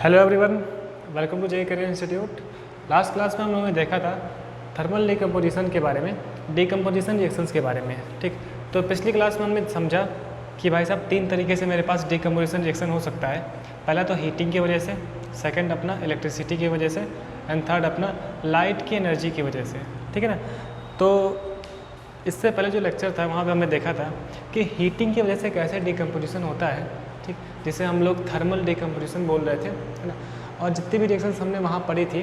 Hello everyone, welcome to J career institute. Last class में हम लोगों ने देखा था थर्मल डिकम्पोजिशन के बारे में, डिकम्पोजिशन रिएक्शंस के बारे में। ठीक, तो पिछली क्लास में हमने समझा कि भाई साहब तीन तरीके से मेरे पास डिकम्पोजिशन रिएक्शन हो सकता है। पहला तो हीटिंग की वजह से, सेकंड अपना इलेक्ट्रिसिटी की वजह से, एंड थर्ड अपना लाइट की एनर्जी की वजह से। ठीक है ना। तो इससे पहले जो लेक्चर था वहाँ पे हमने देखा था कि हीटिंग की वजह से कैसे डिकम्पोजिशन होता है, ठीक, जिसे हम लोग थर्मल डिकम्पोजिशन बोल रहे थे, है ना। और जितनी भी रिएक्शंस हमने वहाँ पढ़ी थी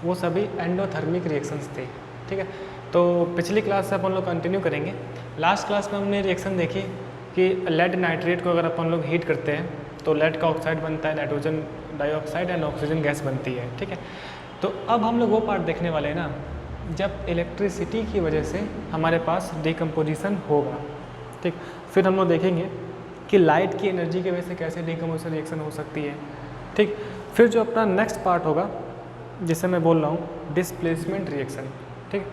वो सभी एंडोथर्मिक रिएक्शंस थी। ठीक है, तो पिछली क्लास से अपन लोग कंटिन्यू करेंगे। लास्ट क्लास में हमने रिएक्शन देखी कि लेड नाइट्रेट को अगर अपन लोग हीट करते हैं तो लेड का ऑक्साइड बनता है, nitrogen dioxide and oxygen gas बनती है। ठीक है, तो अब हम लोग वो पार्ट देखने वाले हैं ना जब इलेक्ट्रिसिटी की वजह से हमारे पास डिकम्पोजिशन होगा। ठीक, फिर हम लोग देखेंगे कि लाइट की एनर्जी की वजह से कैसे डिकम्पोजिशन रिएक्शन हो सकती है। ठीक, फिर जो अपना नेक्स्ट पार्ट होगा जिसे मैं बोल रहा हूँ डिस्प्लेसमेंट रिएक्शन। ठीक,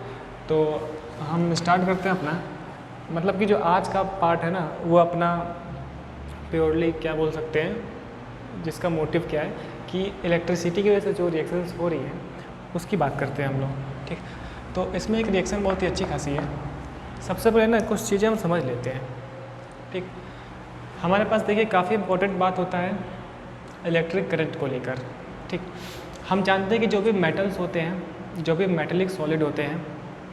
तो हम स्टार्ट करते हैं अपना, मतलब कि जो आज का पार्ट है ना वो अपना प्योरली क्या बोल सकते हैं, जिसका मोटिव क्या है कि इलेक्ट्रिसिटी की वजह से जो रिएक्शंस हो रही हैं उसकी बात करते हैं हम लोग। ठीक, तो इसमें एक रिएक्शन बहुत ही अच्छी खासी है। सबसे पहले ना कुछ चीज़ें हम समझ लेते हैं। ठीक, हमारे पास देखिए काफ़ी इंपॉर्टेंट बात होता है इलेक्ट्रिक करंट को लेकर। ठीक, हम जानते हैं कि जो भी मेटल्स होते हैं, जो भी मेटेलिक सॉलिड होते हैं,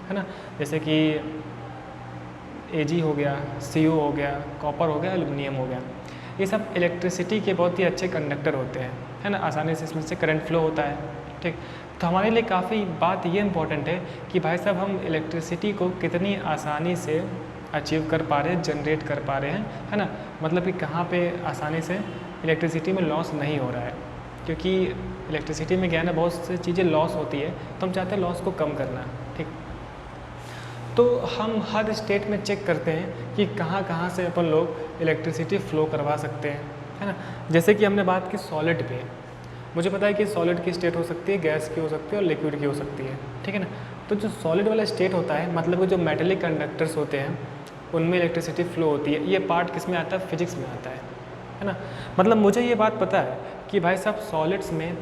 है ना, जैसे कि Ag हो गया, Cu हो गया, कॉपर हो गया, एल्युमिनियम हो गया, ये सब इलेक्ट्रिसिटी के बहुत ही अच्छे कंडक्टर होते हैं, है ना। आसानी से इसमें से करंट फ्लो होता है। ठीक, तो हमारे लिए काफ़ी बात ये इम्पोर्टेंट है कि भाई साहब हम इलेक्ट्रिसिटी को कितनी आसानी से अचीव कर पा रहे हैं, जनरेट कर पा रहे हैं, है ना। मतलब कि कहाँ पे आसानी से इलेक्ट्रिसिटी में लॉस नहीं हो रहा है, क्योंकि इलेक्ट्रिसिटी में क्या है ना बहुत सी चीज़ें लॉस होती है, तो हम चाहते हैं लॉस को कम करना। ठीक, तो हम हर स्टेट में चेक करते हैं कि कहाँ कहाँ से अपन लोग इलेक्ट्रिसिटी फ़्लो करवा सकते हैं, है ना। जैसे कि हमने बात की सॉलिड पे, मुझे पता है कि सॉलिड की स्टेट हो सकती है, गैस की हो सकती है और लिक्विड की हो सकती है। ठीक है ना। तो जो सॉलिड वाला स्टेट होता है, मतलब कि जो मेटेलिक कंडक्टर्स होते हैं उनमें इलेक्ट्रिसिटी फ़्लो होती है। ये पार्ट किस में आता है, फिजिक्स में आता है ना। मतलब मुझे ये बात पता है कि भाई साहब सॉलिड्स में,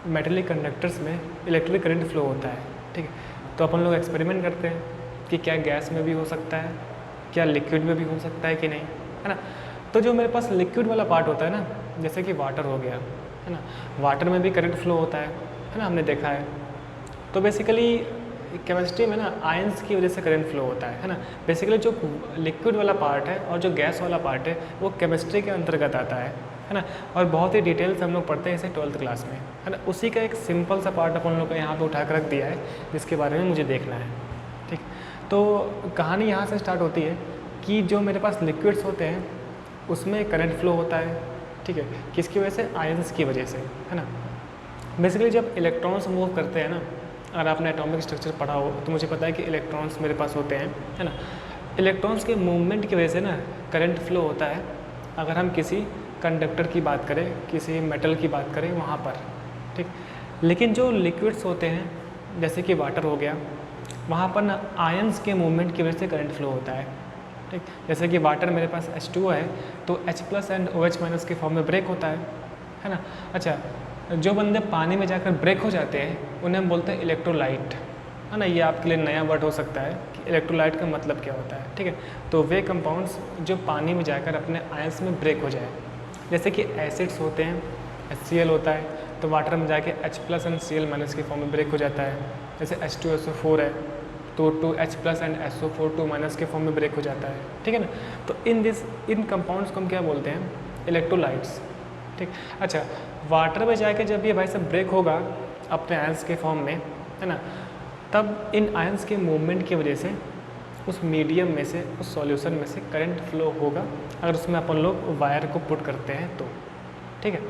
मेटेलिक कंडक्टर्स में इलेक्ट्रिक करंट फ्लो होता है। ठीक है, तो अपन लोग एक्सपेरिमेंट करते हैं कि क्या गैस में भी हो सकता है, क्या लिक्विड में भी हो सकता है कि नहीं, है ना। तो जो मेरे पास लिक्विड वाला पार्ट होता है ना, जैसे कि वाटर हो गया, है ना, वाटर में भी करंट फ्लो होता है ना, हमने देखा है। तो बेसिकली केमिस्ट्री में ना आयंस की वजह से करंट फ्लो होता है ना। बेसिकली जो लिक्विड वाला पार्ट है और जो गैस वाला पार्ट है वो केमिस्ट्री के अंतर्गत आता है ना। और बहुत ही डिटेल से हम लोग पढ़ते हैं इसे 12th क्लास में, है ना। उसी का एक सिंपल सा पार्ट अपन लोग को यहाँ पे उठा कर रख दिया है जिसके बारे में मुझे देखना है। ठीक, तो कहानी यहाँ से स्टार्ट होती है कि जो मेरे पास लिक्विड्स होते हैं उसमें करंट फ्लो होता है। ठीक है, किसकी वजह से, आयंस की वजह से, है ना। बेसिकली जब इलेक्ट्रॉन्स मूव करते हैं ना, अगर आपने एटॉमिक स्ट्रक्चर पढ़ा हो तो मुझे पता है कि इलेक्ट्रॉन्स मेरे पास होते हैं, है ना। इलेक्ट्रॉन्स के मूवमेंट की वजह से ना करंट फ्लो होता है। अगर हम किसी कंडक्टर की बात करें, किसी मेटल की बात करें वहाँ पर। ठीक, लेकिन जो लिक्विड्स होते हैं जैसे कि वाटर हो गया, वहाँ पर ना आयंस के मूवमेंट की वजह से करंट फ्लो होता है। ठीक, जैसे कि वाटर मेरे पास H2O है तो H+ एंड OH- के फॉर्म में ब्रेक होता है ना। अच्छा, जो बंदे पानी में जाकर ब्रेक हो जाते हैं उन्हें हम बोलते हैं इलेक्ट्रोलाइट, है ना। ये आपके लिए नया वर्ड हो सकता है कि इलेक्ट्रोलाइट का मतलब क्या होता है। ठीक है, तो वे कंपाउंड्स जो पानी में जाकर अपने आयंस में ब्रेक हो जाए, जैसे कि एसिड्स होते हैं, HCl होता है तो वाटर में जाके H+ एंड Cl- के फॉर्म में ब्रेक हो जाता है। जैसे H2SO4 है तो 2H+ एंड SO4 2- के फॉर्म में ब्रेक हो जाता है। ठीक है ना। तो इन कंपाउंड्स को हम क्या बोलते हैं, इलेक्ट्रोलाइट्स। ठीक, अच्छा, वाटर में जाके जब ये भाई सब ब्रेक होगा अपने आयंस के फॉर्म में, है ना, तब इन आयंस के मूवमेंट की वजह से उस मीडियम में से, उस सॉल्यूशन में से करंट फ्लो होगा अगर उसमें अपन लोग वायर को पुट करते हैं तो। ठीक है,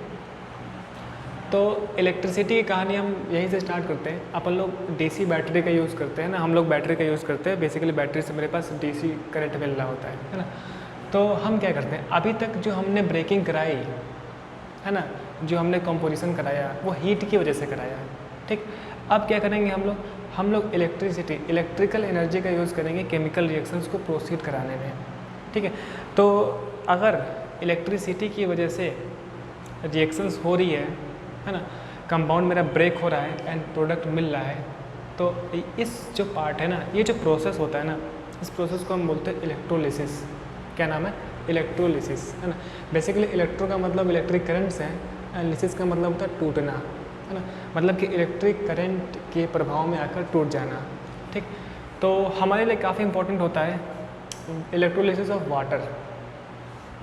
तो इलेक्ट्रिसिटी की कहानी हम यहीं से स्टार्ट करते हैं। अपन लोग डीसी बैटरी का यूज़ करते हैं ना, हम लोग बैटरी का यूज़ करते हैं। बेसिकली बैटरी से मेरे पास डीसी करंट मिल रहा होता है ना। तो हम क्या करते हैं, अभी तक जो हमने ब्रेकिंग कराई है ना, जो हमने कंपोजिशन कराया वो हीट की वजह से कराया है। ठीक, अब क्या करेंगे हम लोग इलेक्ट्रिसिटी, इलेक्ट्रिकल एनर्जी का यूज़ करेंगे केमिकल रिएक्शंस को प्रोसीड कराने में। ठीक है, तो अगर इलेक्ट्रिसिटी की वजह से रिएक्शंस हो रही है है ना, कंपाउंड मेरा ब्रेक हो रहा है एंड प्रोडक्ट मिल रहा है। तो इस जो पार्ट है ना, ये जो प्रोसेस होता है ना, इस प्रोसेस को हम बोलते हैं इलेक्ट्रोलिसिस। क्या नाम है? इलेक्ट्रोलिसिस, है ना। बेसिकली इलेक्ट्रो का मतलब इलेक्ट्रिक करंट्स है एंड लिसिस का मतलब होता है टूटना, है ना, मतलब कि इलेक्ट्रिक करंट के प्रभाव में आकर टूट जाना। ठीक, तो हमारे लिए काफ़ी इंपॉर्टेंट होता है इलेक्ट्रोलिसिस ऑफ वाटर।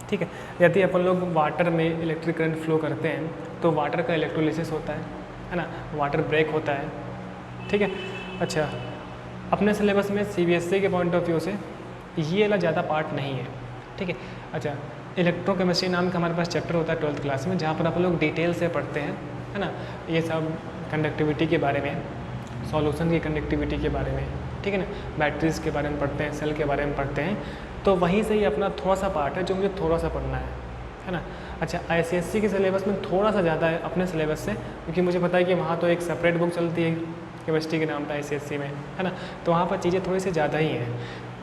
ठीक है, यदि अपन लोग वाटर में इलेक्ट्रिक करंट फ्लो करते हैं तो वाटर का इलेक्ट्रोलिसिस होता है ना, वाटर ब्रेक होता है। ठीक है, अच्छा, अपने सिलेबस में CBSE के पॉइंट ऑफ व्यू से ये वाला ज़्यादा पार्ट नहीं है। ठीक है, अच्छा, इलेक्ट्रोकेमिस्ट्री नाम का हमारे पास चैप्टर होता है 12th क्लास में, जहाँ पर आप लोग डिटेल से पढ़ते हैं, है ना, ये सब कंडक्टिविटी के बारे में, सॉल्यूशन की कंडक्टिविटी के बारे में, ठीक है ना, बैटरीज़ के बारे में पढ़ते हैं, सेल के बारे में पढ़ते हैं। तो वहीं से ही अपना थोड़ा सा पार्ट है जो मुझे थोड़ा सा पढ़ना है ना। अच्छा, ICSE के सिलेबस में थोड़ा सा ज़्यादा है अपने सिलेबस से, क्योंकि मुझे पता है कि वहाँ तो एक सेपरेट बुक चलती है केमिस्ट्री के नाम पर ICSE में, है ना, तो वहाँ पर चीज़ें थोड़ी सी ज़्यादा ही हैं।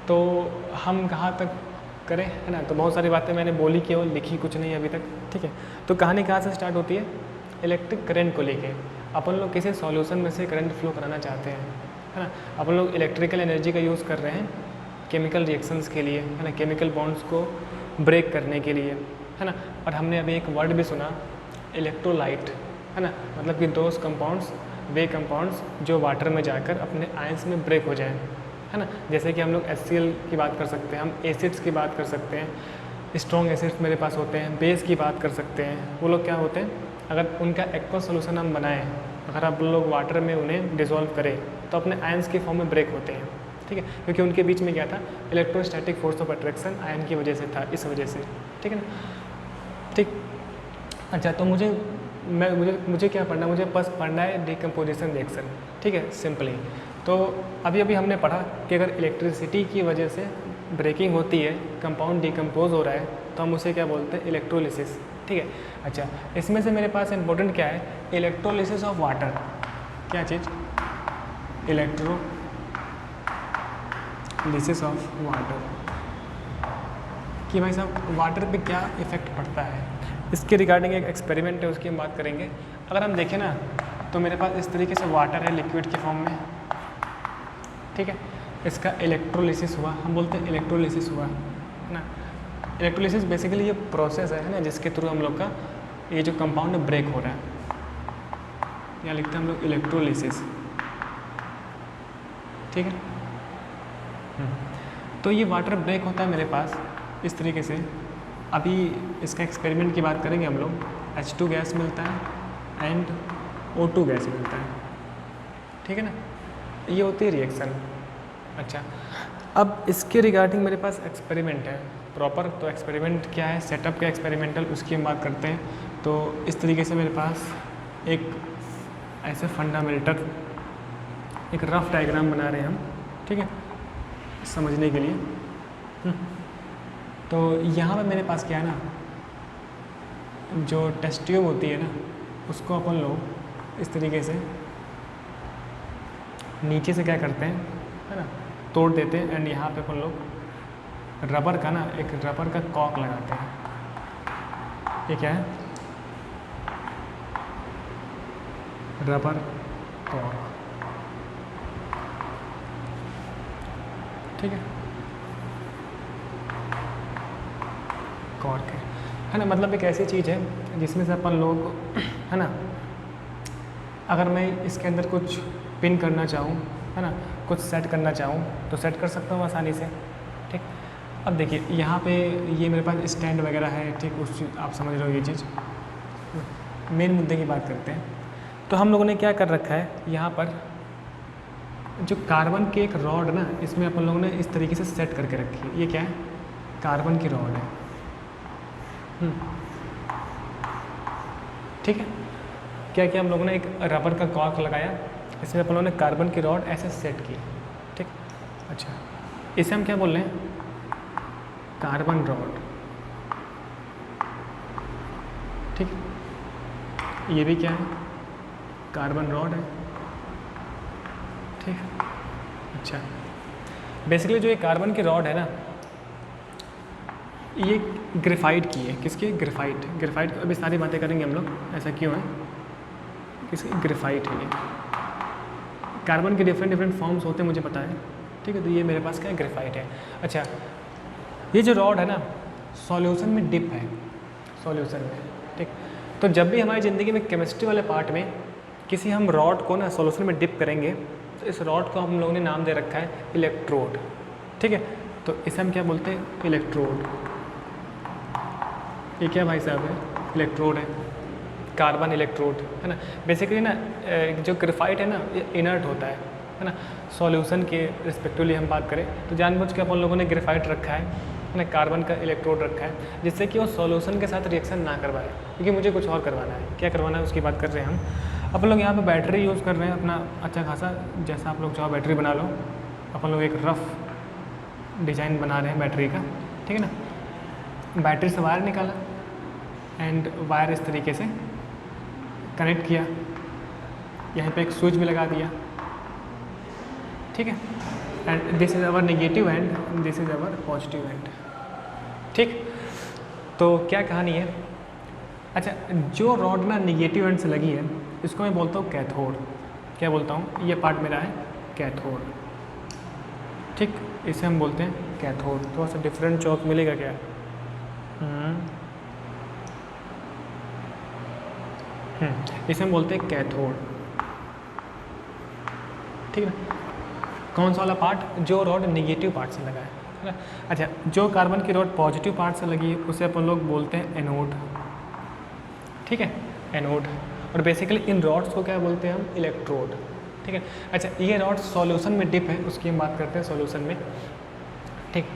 तो हम कहाँ तक करें, है ना, तो बहुत सारी बातें मैंने बोली केवल, लिखी कुछ नहीं अभी तक। ठीक है, तो कहानी कहाँ से स्टार्ट होती है? इलेक्ट्रिक करंट को लेके अपन लोग किसी सॉल्यूशन में से करंट फ्लो कराना चाहते हैं, है ना, अपन लोग इलेक्ट्रिकल एनर्जी का यूज़ कर रहे हैं केमिकल रिएक्शंस के लिए, है ना, केमिकल बॉन्ड्स को ब्रेक करने के लिए, है ना। और हमने अभी एक वर्ड भी सुना, इलेक्ट्रोलाइट, है ना, मतलब कि दोज कंपाउंड्स, वे कंपाउंड्स जो वाटर में जाकर अपने आयंस में ब्रेक हो जाएं, है ना। जैसे कि हम लोग HCl की बात कर सकते हैं, हम एसिड्स की बात कर सकते हैं, स्ट्रॉन्ग एसिड्स मेरे पास होते हैं, बेस की बात कर सकते हैं। वो लोग क्या होते हैं, अगर उनका एक्वा सोल्यूशन हम बनाएं, अगर आप लोग वाटर में उन्हें डिसॉल्व करें तो अपने आयंस के फॉर्म में ब्रेक होते हैं। ठीक है, क्योंकि उनके बीच में क्या था, electrostatic force of attraction ion की वजह से था, इस वजह से। ठीक है ना, ठीक। अच्छा, तो मुझे क्या पढ़ना, मुझे बस पढ़ना है डिकम्पोजिशन रिएक्शन। ठीक है, सिंपली। तो अभी हमने पढ़ा कि अगर इलेक्ट्रिसिटी की वजह से ब्रेकिंग होती है, कंपाउंड डिकम्पोज हो रहा है, तो हम उसे क्या बोलते हैं, इलेक्ट्रोलिसिस। ठीक है, अच्छा, इसमें से मेरे पास इंपॉर्टेंट क्या है, इलेक्ट्रोलिसिस ऑफ वाटर। क्या चीज़? इलेक्ट्रोलिसिस ऑफ वाटर, कि भाई साहब वाटर पे क्या इफ़ेक्ट पड़ता है, इसके रिगार्डिंग एक एक्सपेरिमेंट है, उसकी हम बात करेंगे। अगर हम देखें ना, तो मेरे पास इस तरीके से वाटर है लिक्विड के फॉर्म में। ठीक है, इसका इलेक्ट्रोलिसिस हुआ, हम बोलते हैं इलेक्ट्रोलिसिस हुआ, है ना। इलेक्ट्रोलिसिस बेसिकली ये प्रोसेस है ना, जिसके थ्रू हम लोग का ये जो कंपाउंड ब्रेक हो रहा है, यहाँ लिखते हैं हम लोग इलेक्ट्रोलिसिस। ठीक है, तो ये वाटर ब्रेक होता है मेरे पास इस तरीके से। अभी इसका एक्सपेरिमेंट की बात करेंगे हम लोग। H2 गैस मिलता है एंड O2 गैस मिलता है। ठीक है ना, ये होती है रिएक्शन। अच्छा, अब इसके रिगार्डिंग मेरे पास एक्सपेरिमेंट है प्रॉपर। तो एक्सपेरिमेंट क्या है, सेटअप का एक्सपेरिमेंटल, उसकी हम बात करते हैं। तो इस तरीके से मेरे पास एक ऐसे फंडामेंटल एक रफ डायग्राम बना रहे हैं हम। ठीक है, समझने के लिए। तो यहाँ पे मेरे पास क्या है ना, जो टेस्ट ट्यूब होती है ना, उसको अपन लोग इस तरीके से नीचे से क्या करते हैं, है ना, तोड़ देते हैं एंड यहाँ पे अपन लोग रबर का ना, एक रबर का कॉक लगाते हैं। ये क्या है, रबर कॉक। ठीक है, कॉर्क है ना, मतलब एक ऐसी चीज़ है जिसमें से अपन लोग, है ना, अगर मैं इसके अंदर कुछ पिन करना चाहूँ, है ना, कुछ सेट करना चाहूँ तो सेट कर सकता हूँ आसानी से। ठीक, अब देखिए यहाँ पे ये मेरे पास स्टैंड वगैरह है। ठीक, उस चीज़ आप समझ रहे हो। ये चीज़ मेन मुद्दे की बात करते हैं। तो हम लोगों ने क्या कर रखा है, यहाँ पर जो कार्बन की एक रॉड ना, इसमें अपन लोगों ने इस तरीके से सेट करके रखी है। ये क्या है, कार्बन की रॉड है। ठीक है, क्या किया हम लोगों ने, एक रबर का कॉर्क लगाया, इसमें अपन लोगों ने कार्बन की रॉड ऐसे सेट की। ठीक, अच्छा, इसे हम क्या बोल रहे हैं, कार्बन रॉड। ठीक, ये भी क्या है, कार्बन रॉड है। ठीक, अच्छा, बेसिकली जो ये कार्बन की रॉड है ना, ये ग्रेफाइट की है। किसकी? ग्रेफाइट। ग्रेफाइट, अभी सारी बातें करेंगे हम लोग, ऐसा क्यों है। किसी ग्रेफाइट है ये। कार्बन के डिफरेंट फॉर्म्स होते हैं मुझे पता है, ठीक है। तो ये मेरे पास क्या है, ग्रेफाइट है। अच्छा, ये जो रॉड है ना सॉल्यूशन में डिप है, सॉल्यूशन में, ठीक। तो जब भी हमारी ज़िंदगी में केमिस्ट्री वाले पार्ट में किसी हम रॉड को ना सॉल्यूशन में डिप करेंगे तो इस रॉड को हम लोगों ने नाम दे रखा है इलेक्ट्रोड, ठीक है। तो इसे हम क्या बोलते हैं, इलेक्ट्रोड। ये क्या भाई साहब है, इलेक्ट्रोड है, कार्बन इलेक्ट्रोड, है ना। बेसिकली ना जो ग्रेफाइट है ना ये इनर्ट होता है ना। सॉल्यूशन के रिस्पेक्टिवली हम बात करें तो जानबूझ के अपन लोगों ने ग्रेफाइट रखा है ना, कार्बन का इलेक्ट्रोड रखा है, जिससे कि वो सॉल्यूशन के साथ रिएक्शन ना करवाए, क्योंकि मुझे कुछ और करवाना है। क्या करवाना है उसकी बात कर रहे हैं हम। अपन लोग यहाँ पे बैटरी यूज़ कर रहे हैं अपना अच्छा खासा, जैसा आप लोग चाहो बैटरी बना लो। अपन लोग एक रफ़ डिज़ाइन बना रहे हैं बैटरी का, ठीक है ना। बैटरी से वायर निकाला एंड वायर इस तरीके से कनेक्ट किया, यहाँ पे एक स्विच भी लगा दिया, ठीक है। And this is our negative and, this is our positive and, ठीक। तो क्या कहानी है, अच्छा जो रॉड ना नेगेटिव एंड से लगी है इसको मैं बोलता हूँ कैथोड। क्या बोलता हूँ, ये पार्ट मेरा है कैथोड, ठीक। इसे हम बोलते हैं कैथोड। थोड़ा सा डिफरेंट चौक मिलेगा क्या, इसे हम बोलते हैं कैथोड, ठीक है। कौन सा वाला पार्ट, जो रॉड नेगेटिव पार्ट से लगा है ना। अच्छा, जो कार्बन की रॉड पॉजिटिव पार्ट से लगी है उसे अपन लोग बोलते हैं एनोड, ठीक है, एनोड। और बेसिकली इन रॉड्स को क्या बोलते हैं हम, इलेक्ट्रोड, ठीक है। अच्छा, ये रॉड सॉल्यूशन में डिप है, उसकी हम बात करते हैं सॉल्यूशन में, ठीक।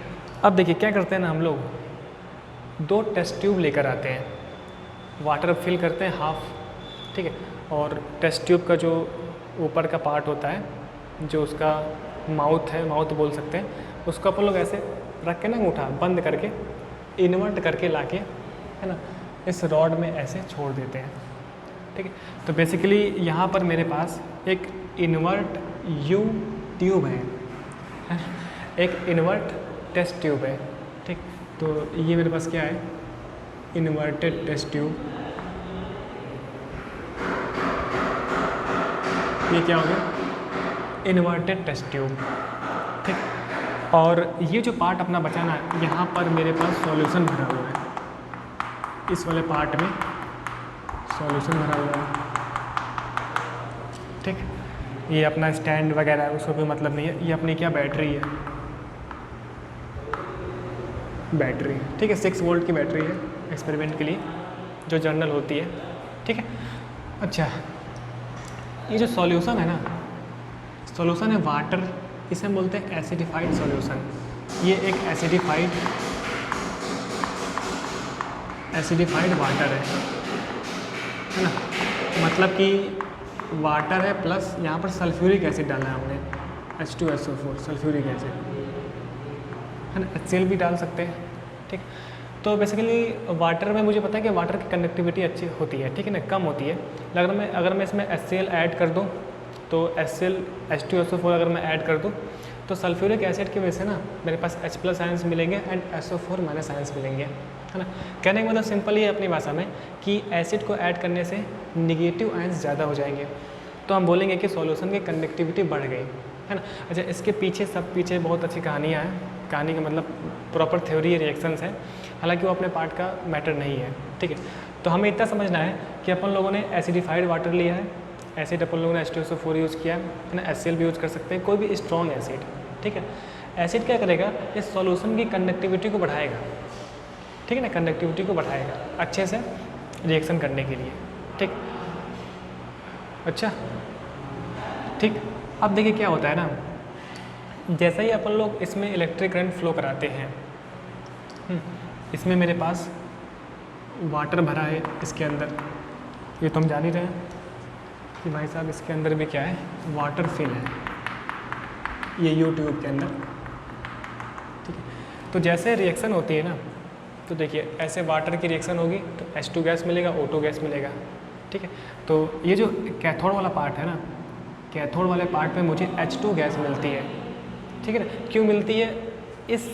अब देखिए क्या करते हैं ना हम लोग, 2 टेस्ट ट्यूब लेकर आते हैं, वाटर फिल करते हैं हाफ, ठीक है। और टेस्ट ट्यूब का जो ऊपर का पार्ट होता है, जो उसका माउथ है, माउथ बोल सकते हैं, उसको अपन लोग ऐसे रख के ना अंगूठा बंद करके इन्वर्ट करके लाके, है ना, इस रॉड में ऐसे छोड़ देते हैं, ठीक है। तो बेसिकली यहाँ पर मेरे पास एक इन्वर्ट यू ट्यूब है, एक इन्वर्ट टेस्ट ट्यूब है, ठीक। तो ये मेरे पास क्या है, इन्वर्टेड टेस्ट ट्यूब। ये क्या हो गया, इन्वर्टेड टेस्ट ट्यूब, ठीक। और ये जो पार्ट अपना बचा ना, यहाँ पर मेरे पास सॉल्यूशन भरा हुआ है, इस वाले पार्ट में सॉल्यूशन भरा हुआ है, ठीक। ये अपना स्टैंड वगैरह है, उसको कोई मतलब नहीं है। ये अपनी क्या बैटरी है, बैटरी, ठीक है, 6 वोल्ट की बैटरी है एक्सपेरिमेंट के लिए, जो जर्नल होती है, ठीक है। अच्छा, ये जो सॉल्यूशन है ना, सॉल्यूशन है वाटर, इसे हम बोलते हैं एसिडिफाइड सॉल्यूशन। ये एक एसिडिफाइड वाटर है ना। मतलब कि वाटर है प्लस यहाँ पर सल्फ्यूरिक एसिड डाला है हमने, H2SO4 सल्फ्यूरिक एसिड, है ना। HCl भी डाल सकते हैं, ठीक। तो बेसिकली वाटर में मुझे पता है कि वाटर की कंडक्टिविटी अच्छी होती है, ठीक है ना, कम होती है। अगर मैं इसमें HCl ऐड कर दूँ तो HCl H2SO4 अगर मैं ऐड कर दूँ तो सल्फ्यूरिक एसिड की वजह से ना मेरे पास H+ आयंस मिलेंगे एंड SO4- आयंस मिलेंगे, है ना। कहने का मतलब सिंपल ही है अपनी भाषा में कि एसिड को ऐड करने से निगेटिव आयंस ज़्यादा हो जाएंगे, तो हम बोलेंगे कि सॉल्यूशन की कंडक्टिविटी बढ़ गई, है ना। अच्छा, इसके पीछे बहुत अच्छी कहानियाँ हैं। कहानी का मतलब प्रॉपर थ्योरी रिएक्शंस हैं, हालांकि वो अपने पार्ट का मैटर नहीं है, ठीक है। तो हमें इतना समझना है कि अपन लोगों ने एसिडिफाइड वाटर लिया है, एसिड अपन लोगों ने H2SO4 यूज़ किया है ना, HCl भी यूज़ कर सकते हैं, कोई भी स्ट्रॉन्ग एसिड, ठीक है। एसिड क्या करेगा, इस सॉल्यूशन की कंडक्टिविटी को बढ़ाएगा, ठीक है ना, कंडक्टिविटी को बढ़ाएगा अच्छे से रिएक्शन करने के लिए, ठीक। अच्छा, ठीक। अब देखिए क्या होता है ना, जैसा ही अपन लोग इसमें इलेक्ट्रिक करंट फ्लो कराते हैं, इसमें मेरे पास वाटर भरा है इसके अंदर, ये तो हम जान ही रहे हैं कि भाई साहब इसके अंदर भी क्या है, वाटर फिल है, ये यू ट्यूब के अंदर, ठीक है। तो जैसे रिएक्शन होती है ना, तो देखिए ऐसे वाटर की रिएक्शन होगी तो H2 गैस मिलेगा, O2 गैस मिलेगा, ठीक है। तो ये जो कैथोड वाला पार्ट है ना, कैथोड वाले पार्ट में मुझे H2 गैस मिलती है, ठीक है ना। क्यों मिलती है, इस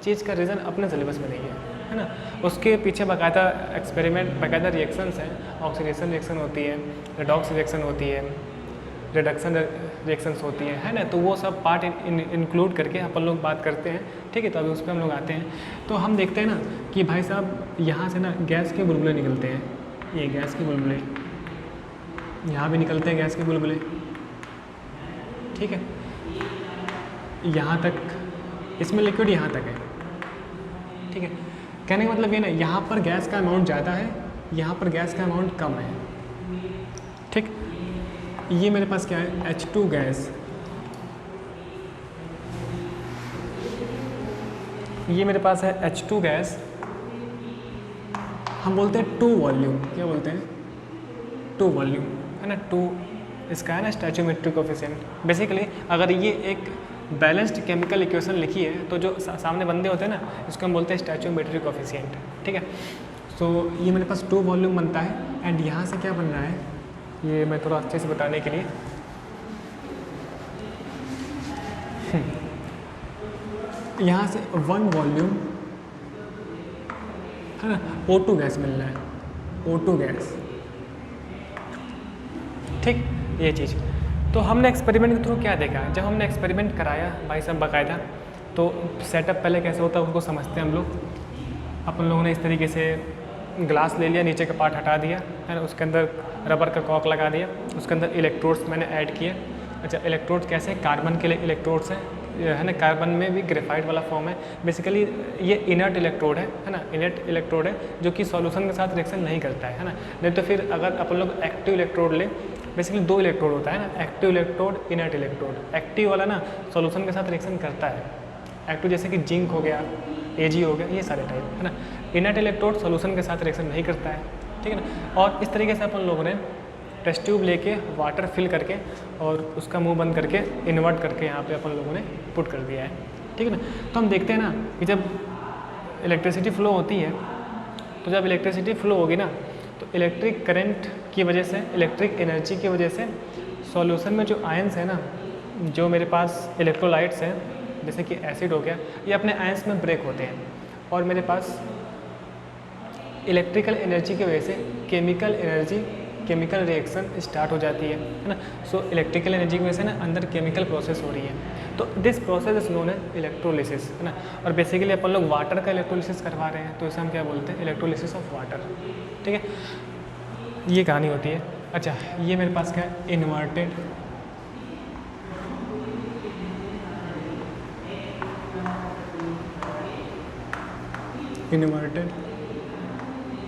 चीज़ का रीज़न अपने सिलेबस में नहीं है, है ना। उसके पीछे बाकायदा एक्सपेरिमेंट, बाकायदा रिएक्शंस हैं, ऑक्सीडेशन रिएक्शन होती है, रेडॉक्स रिएक्शन होती है, रिडक्शन रिएक्शंस होती है ना। तो वो सब पार्ट इंक्लूड करके अपन लोग बात करते हैं, ठीक है। तो अभी उस पर हम लोग आते हैं। तो हम देखते हैं ना कि भाई साहब यहाँ से ना गैस के बुलबुले निकलते हैं, ये गैस के बुलबुले, यहाँ भी निकलते हैं गैस के बुलबुले, ठीक है। यहाँ तक इसमें लिक्विड यहाँ तक है, ठीक है। कहने का मतलब ये ना, यहाँ पर गैस का अमाउंट ज़्यादा है, यहाँ पर गैस का अमाउंट कम है, ठीक। ये मेरे पास क्या है, H2 गैस, ये मेरे पास है H2 गैस। हम बोलते हैं 2 वॉल्यूम, क्या बोलते हैं, 2 वॉल्यूम, है ना। 2 इसका है ना स्टैचोमेट्रिक कोफिशिएंट। बेसिकली अगर ये एक बैलेंस्ड केमिकल इक्वेशन लिखी है तो जो सामने बंदे होते हैं ना, इसको हम बोलते हैं स्टैचोमेट्रिक कोफिशिएंट, ठीक है। सो ये मेरे पास 2 वॉल्यूम बनता है। एंड यहाँ से क्या बन रहा है, ये मैं थोड़ा अच्छे से बताने के लिए, यहाँ से 1 वॉल्यूम, है ना, O2 गैस मिल रहा है, O2 गैस, ठीक। ये चीज़ तो हमने एक्सपेरिमेंट के थ्रू क्या देखा, जब हमने एक्सपेरिमेंट कराया भाई साहब बाकायदा, तो सेटअप पहले कैसे होता है उसको समझते हैं हम लोग। अपन लोगों ने इस तरीके से ग्लास ले लिया, नीचे का पार्ट हटा दिया, है ना, उसके अंदर रबर का कॉक लगा दिया, उसके अंदर इलेक्ट्रोड्स मैंने ऐड किए। अच्छा, इलेक्ट्रोड्स कैसे, कार्बन के लिए इलेक्ट्रोड्स हैं, है ना, कार्बन में भी ग्रेफाइट वाला फॉर्म है। बेसिकली ये इनर्ट इलेक्ट्रोड है ना, इनर्ट इलेक्ट्रोड है जो कि सॉल्यूशन के साथ रिएक्शन नहीं करता है ना। नहीं तो फिर अगर अपन लोग एक्टिव इलेक्ट्रोड ले, बेसिकली 2 इलेक्ट्रोड होता है ना, active electrode, inert electrode. Active वाला ना सॉल्यूशन के साथ रिएक्शन करता है, एक्टिव जैसे कि जिंक हो गया, Ag हो गया, ये सारे टाइप, है ना। इनर्ट इलेक्ट्रोड सॉल्यूशन के साथ रिएक्शन नहीं करता है, ठीक है ना। और इस तरीके से अपन लोगों ने टेस्ट ट्यूब लेके वाटर फिल करके और उसका मुंह बंद करके इन्वर्ट करके यहाँ पे अपन लोगों ने पुट कर दिया है, ठीक है ना। तो हम देखते हैं ना कि जब इलेक्ट्रिसिटी फ्लो होती है, तो जब इलेक्ट्रिसिटी फ्लो होगी ना, तो इलेक्ट्रिक करंट की वजह से, इलेक्ट्रिक एनर्जी की वजह से सॉल्यूशन में जो आयंस है ना, जो मेरे पास इलेक्ट्रोलाइट्स हैं, जैसे कि एसिड हो गया, ये अपने आयंस में ब्रेक होते हैं और मेरे पास इलेक्ट्रिकल एनर्जी की वजह से chemical energy, chemical reaction start हो जाती है ना। सो इलेक्ट्रिकल एनर्जी की वजह से ना अंदर केमिकल प्रोसेस हो रही है। तो this process is known as electrolysis, है ना। और बेसिकली अपन लोग वाटर का इलेक्ट्रोलिसिस करवा रहे हैं, तो इसे हम क्या बोलते हैं, इलेक्ट्रोलिसिस ऑफ वाटर, ठीक है। ये कहानी होती है। अच्छा, ये मेरे पास क्या है, इन्वर्टेड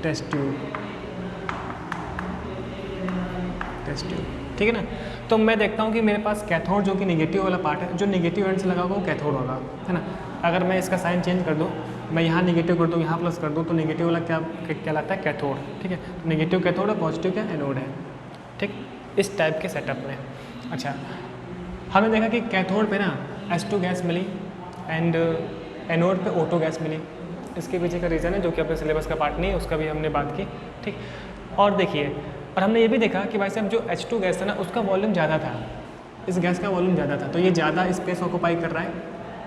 टेस्ट ट्यूब, ठीक है ना। तो मैं देखता हूँ कि मेरे पास कैथोड जो कि नेगेटिव वाला पार्ट है, जो नेगेटिव एंड से लगा हुआ वो कैथोड होगा, है ना। अगर मैं इसका साइन चेंज कर दूँ, मैं यहाँ नेगेटिव कर दूँ, यहाँ प्लस कर दूँ, तो नेगेटिव वाला क्या कहलाता है, कैथोड, ठीक है। तो नेगेटिव कैथोड है, पॉजिटिव क्या एनोड है, ठीक, इस टाइप के सेटअप में। अच्छा, हमने देखा कि कैथोड पे ना H2 gas milli and anode पे O2 गैस मिली। इसके पीछे का रीज़न है जो कि अपने सिलेबस का पार्ट नहीं है, उसका भी हमने बात की, ठीक। और देखिए, और हमने ये भी देखा कि भाई साहब जो H2 गैस था ना, उसका वॉल्यूम ज़्यादा था, इस गैस का वॉल्यूम ज़्यादा था, तो ये ज़्यादा स्पेस ऑक्यूपाई कर रहा है।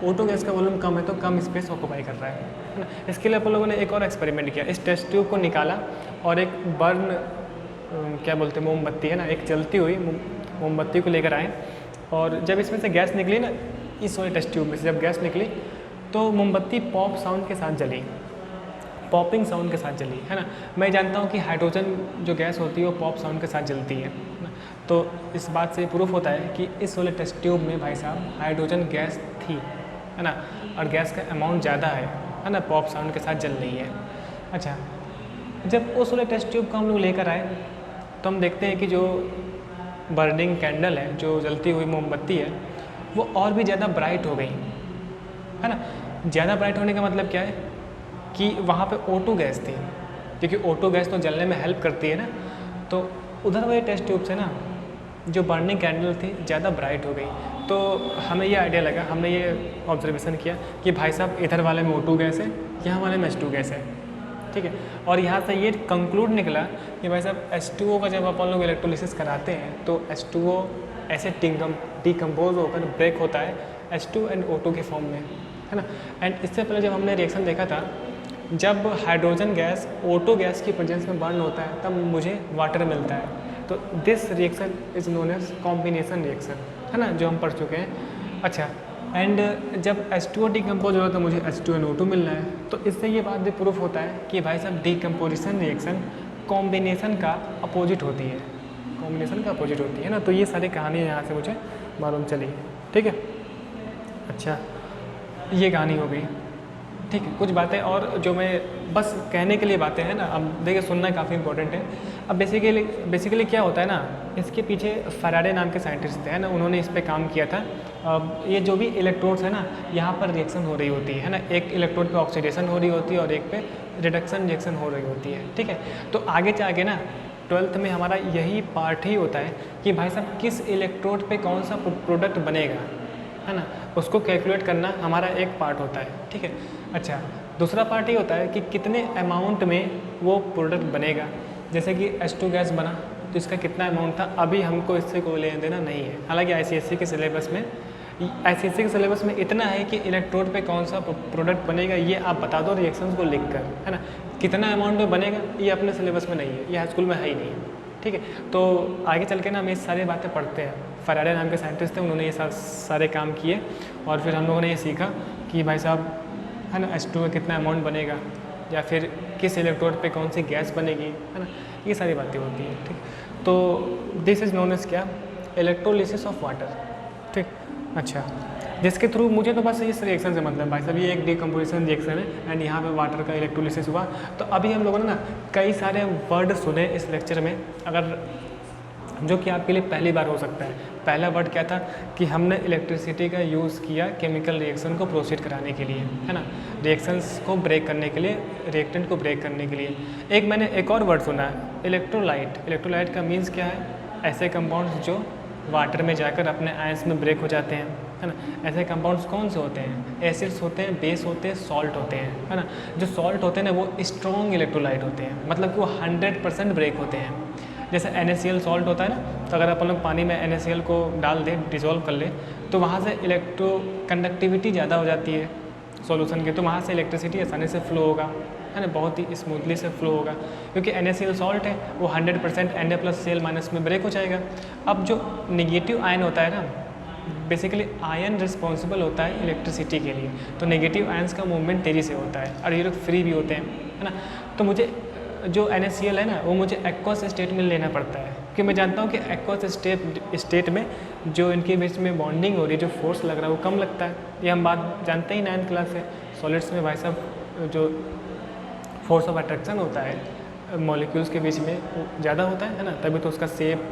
O2 गैस का वॉल्यूम कम है तो कम स्पेस ऑक्यूपाई कर रहा है ना। इसके लिए अपन लोगों ने एक और एक्सपेरिमेंट किया, इस टेस्ट ट्यूब को निकाला और एक बर्न क्या बोलते हैं, मोमबत्ती, है ना, एक जलती हुई मोमबत्ती को लेकर आए, और जब इसमें से गैस निकली ना, इस वाले टेस्ट ट्यूब में से जब गैस निकली तो मोमबत्ती पॉप साउंड के साथ जली, पॉपिंग साउंड के साथ जली, है ना। मैं जानता हूँ कि हाइड्रोजन जो गैस होती है वो पॉप साउंड के साथ जलती है ना। तो इस बात से प्रूफ होता है कि इस वाले टेस्ट ट्यूब में भाई साहब हाइड्रोजन गैस थी, है ना, और गैस का अमाउंट ज़्यादा है ना, पॉप साउंड के साथ जल रही है। अच्छा, जब उस वाले टेस्ट ट्यूब को हम लोग लेकर आए तो हम देखते हैं कि जो बर्निंग कैंडल है, जो जलती हुई मोमबत्ती है, वो और भी ज़्यादा ब्राइट हो गई, है ना। ज़्यादा ब्राइट होने का मतलब क्या है कि वहाँ पे O2 गैस थी, क्योंकि O2 गैस तो जलने में हेल्प करती है ना। तो उधर वाले टेस्ट ट्यूब से ना जो बर्निंग कैंडल थी ज़्यादा ब्राइट हो गई। तो हमें ये आइडिया लगा, हमने ये ऑब्जर्वेशन किया कि भाई साहब इधर वाले में O2 गैस है, यहाँ वाले में H2 गैस है, ठीक है। और यहाँ से ये कंक्लूड निकला कि भाई साहब H2O का जब अपन लोग इलेक्ट्रोलिसिस कराते हैं तो H2O ऐसे डिकम्पोज होकर ब्रेक होता है H2 एंड O2 के फॉर्म में, है ना। एंड इससे पहले जब हमने रिएक्शन देखा था जब हाइड्रोजन गैस O2 गैस की प्रेजेंस में बर्न होता है तब मुझे वाटर मिलता है। तो this reaction is known as combination reaction, है ना, जो हम पढ़ चुके हैं। अच्छा, एंड जब H2O डिकम्पोज होगा तो मुझे H2NO2 मिलना है। तो इससे ये बात भी प्रूफ होता है कि भाई साहब डिकम्पोजिशन रिएक्शन कॉम्बिनेशन का अपोजिट होती है, कॉम्बिनेशन का अपोजिट होती है ना। तो ये सारी कहानी यहाँ से मुझे मालूम चली, ठीक है। अच्छा, ये कहानी हो गई, ठीक है। कुछ बातें और जो मैं बस कहने के लिए बातें हैं ना, अब देखिए सुनना काफ़ी इंपॉर्टेंट है। अब बेसिकली क्या होता है ना, इसके पीछे फैराडे नाम के साइंटिस्ट थे, है ना, उन्होंने इस पे काम किया था। अब ये जो भी इलेक्ट्रोड्स है ना, यहाँ पर रिएक्शन हो रही होती है ना, एक इलेक्ट्रोड पे ऑक्सीडेशन हो रही होती है और एक पे रिडक्शन रिएक्शन हो रही होती है, ठीक है। तो आगे जाके ना 12th में हमारा यही पार्ट ही होता है कि भाई साहब किस इलेक्ट्रोड पे कौन सा प्रोडक्ट बनेगा, है ना, उसको कैलकुलेट करना हमारा एक पार्ट होता है, ठीक है। अच्छा, दूसरा पार्ट ये होता है कि कितने अमाउंट में वो प्रोडक्ट बनेगा। जैसे कि H2 गैस बना तो इसका कितना अमाउंट था, अभी हमको इससे कोई लेना देना नहीं है। हालांकि ICSE के सिलेबस में इतना है कि इलेक्ट्रोड पे कौन सा प्रोडक्ट बनेगा ये आप बता दो रिएक्शंस को लिख कर, है ना। कितना अमाउंट में बनेगा ये अपने सिलेबस में नहीं है, ये हाई स्कूल में है ही नहीं है, ठीक है। तो आगे चल के ना हम ये सारी बातें पढ़ते हैं। फैराडे नाम के साइंटिस्ट थे, उन्होंने ये सारे काम किए और फिर हम लोगों ने ये सीखा कि भाई साहब, है ना, H2 में कितना अमाउंट बनेगा या फिर किस इलेक्ट्रोड पे कौन सी गैस बनेगी, है ना, ये सारी बातें होती हैं, ठीक। तो दिस इज़ नोन एज क्या, इलेक्ट्रोलिसिस ऑफ वाटर, ठीक। अच्छा, जिसके थ्रू मुझे तो बस इस रिएक्शन से मतलब भाई साहब ये एक डिकम्पोजिशन रिएक्शन है एंड यहाँ पे वाटर का इलेक्ट्रोलिसिस हुआ। तो अभी हम लोगों ने ना कई सारे वर्ड सुने इस लेक्चर में, अगर जो कि आपके लिए पहली बार हो सकता है। पहला वर्ड क्या था कि हमने इलेक्ट्रिसिटी का यूज़ किया केमिकल रिएक्शन को प्रोसीड कराने के लिए, है ना, रिएक्शंस को ब्रेक करने के लिए, रिएक्टेंट को ब्रेक करने के लिए। मैंने एक और वर्ड सुना है, इलेक्ट्रोलाइट। इलेक्ट्रोलाइट का मीन्स क्या है, ऐसे कंपाउंड्स जो वाटर में जाकर अपने आयंस में ब्रेक हो जाते हैं, है ना। ऐसे कंपाउंड्स कौन से होते हैं, एसिड्स होते हैं, बेस होते हैं, सॉल्ट होते हैं, है ना। जो सॉल्ट होते हैं ना वो स्ट्रॉन्ग इलेक्ट्रोलाइट होते हैं, मतलब कि वो 100% ब्रेक होते हैं। जैसे NaCl सॉल्ट होता है ना, तो अगर अपन लोग पानी में NaCl को डाल दें, डिज़ोल्व कर लें, तो वहाँ से इलेक्ट्रो कंडक्टिविटी ज़्यादा हो जाती है सॉल्यूशन की, तो वहाँ से इलेक्ट्रिसिटी आसानी से फ्लो होगा, है ना, बहुत ही स्मूथली से फ्लो होगा, क्योंकि NaCl सॉल्ट है वो 100% Na+Cl- में ब्रेक हो जाएगा। अब जो निगेटिव आयन होता है ना, बेसिकली आयन रिस्पॉन्सिबल होता है इलेक्ट्रिसिटी के लिए, तो नेगेटिव आयंस का मूवमेंट तेज़ी से होता है और ये लोग फ्री भी होते हैं, है ना। तो मुझे जो NaCl है ना वो मुझे एक्वस स्टेट में लेना पड़ता है, क्योंकि मैं जानता हूँ कि एक्वस स्टेट में जो इनके बीच में बॉन्डिंग हो रही है, जो फोर्स लग रहा है वो कम लगता है। ये हम बात जानते ही 9th क्लास से। सॉलिड्स में भाई साहब जो फोर्स ऑफ अट्रैक्शन होता है मॉलिक्यूल्स के बीच में वो ज़्यादा होता है ना, तभी तो उसका शेप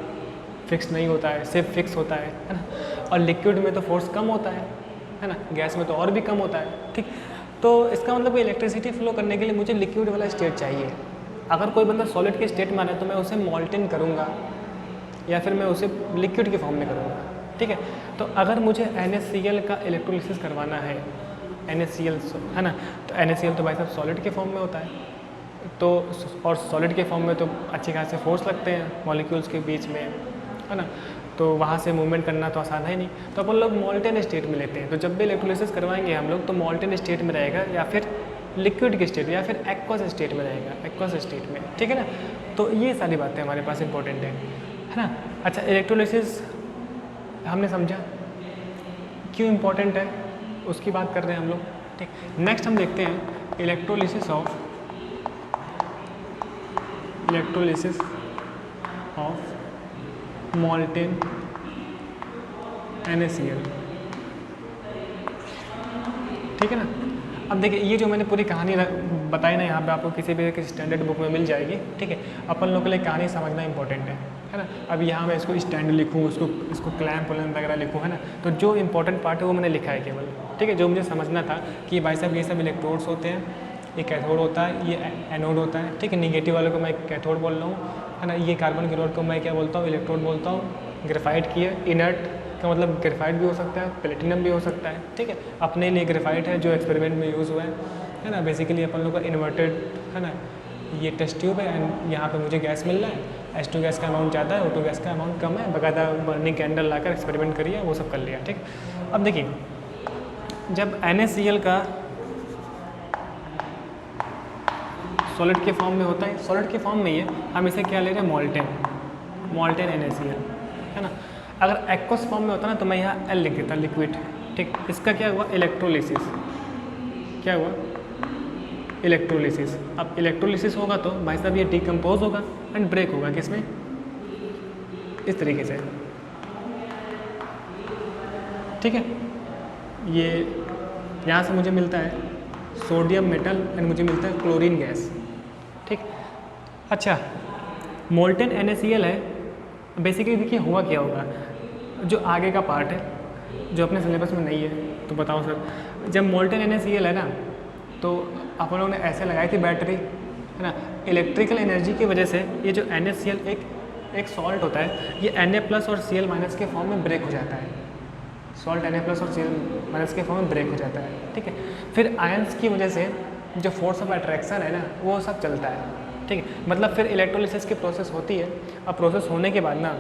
फिक्स नहीं होता है, शेप फिक्स होता है ना। और लिक्विड में तो फोर्स कम होता है ना, गैस में तो और भी कम होता है, ठीक। तो इसका मतलब इलेक्ट्रिसिटी फ्लो करने के लिए मुझे लिक्विड वाला स्टेट चाहिए। अगर कोई बंदा सॉलिड के स्टेट में आ रहा है तो मैं उसे मॉल्टेन करूँगा या फिर मैं उसे लिक्विड के फॉर्म में करूँगा, ठीक है। तो अगर मुझे NaCl का इलेक्ट्रोलिसिस करवाना है, NaCl है ना, तो NaCl तो भाई साहब सॉलिड के फॉर्म में होता है, तो और सॉलिड के फॉर्म में तो अच्छी खासे फोर्स लगते हैं मॉलिक्यूल्स के बीच में, है ना, तो वहाँ से मूवमेंट करना तो आसान है नहीं। तो अपन लोग मॉल्टेन स्टेट में लेते हैं। तो जब भी इलेक्ट्रोलिसिस करवाएंगे हम लोग तो मॉल्टेन स्टेट में रहेगा या फिर लिक्विड के स्टेट या फिर एक्वस स्टेट में रहेगा, एक्वस स्टेट में, ठीक है ना। तो ये सारी बातें हमारे पास इंपॉर्टेंट है ना। अच्छा, इलेक्ट्रोलिसिस हमने समझा क्यों इम्पोर्टेंट है, उसकी बात कर रहे हैं हम लोग, ठीक। नेक्स्ट हम देखते हैं इलेक्ट्रोलिसिस ऑफ मॉल्टेन NaCl, ठीक है ना। अब देखिए ये जो मैंने पूरी कहानी बताई ना यहाँ पे आपको किसी भी स्टैंडर्ड बुक में मिल जाएगी, ठीक है। अपन लोग के लिए कहानी समझना इंपॉर्टेंट है ना। अब यहाँ मैं इसको स्टैंड लिखूँ, इसको क्लैम्प वगैरह लिखूँ, है ना, तो जो इंपॉर्टेंट पार्ट है वो मैंने लिखा है केवल, ठीक है। जो मुझे समझना था कि भाई साहब ये सब इलेक्ट्रोड्स होते हैं, ये कैथोड होता है, ये एनोड होता है, ठीक है। निगेटिव वाले को मैं कैथोड बोल रहा हूँ, है ना। ये कार्बन की रॉड को मैं क्या बोलता हूँ, इलेक्ट्रोड बोलता हूँ। ग्रेफाइट की है, इनर्ट का मतलब ग्रेफाइट भी हो सकता है, प्लेटिनम भी हो सकता है, ठीक है। अपने लिए ग्रेफाइट है जो एक्सपेरिमेंट में यूज़ हुआ है ना। बेसिकली अपन लोग का इन्वर्टेड, है ना, ये टेस्ट ट्यूब है एंड यहाँ पे मुझे गैस मिल रहा है। H2 गैस का अमाउंट ज़्यादा है, O2 गैस का अमाउंट कम है, बकायदा बर्निंग कैंडल लाकर एक्सपेरिमेंट करिए, वो सब कर लिया, ठीक। अब देखिए जब NaCl का सॉलिड के फॉर्म में होता है, सॉलिड के फॉर्म में ही है, हम इसे क्या ले रहे हैं, मोल्टेन NaCl, है ना। अगर एक्वस फॉर्म में होता ना तो मैं यहाँ L लिख देता, लिक्विड, ठीक। इसका क्या हुआ, इलेक्ट्रोलिसिस, क्या हुआ, इलेक्ट्रोलिसिस। अब इलेक्ट्रोलिसिस होगा तो भाई साहब ये डिकम्पोज होगा एंड ब्रेक होगा, किसमें, इस तरीके से, ठीक है। ये यहाँ से मुझे मिलता है सोडियम मेटल एंड मुझे मिलता है क्लोरीन गैस, ठीक। अच्छा, मोल्टेन NaCl है, बेसिकली देखिए हुआ क्या होगा, जो आगे का पार्ट है जो अपने सिलेबस में नहीं है, तो बताओ सर। जब मोल्टेन NaCl है ना तो अपन लोगों ने ऐसे लगाई थी बैटरी, है ना, इलेक्ट्रिकल एनर्जी की वजह से ये जो NaCl एक सॉल्ट होता है, ये Na+ और Cl- के फॉर्म में ब्रेक हो जाता है, सॉल्ट Na+ और Cl- के फॉर्म में ब्रेक हो जाता है, ठीक है। फिर आयंस की वजह से जो फोर्स ऑफ अट्रैक्शन है ना वो सब चलता है, ठीक है। मतलब फिर इलेक्ट्रोलिसिस की प्रोसेस होती है। अब प्रोसेस होने के बाद ना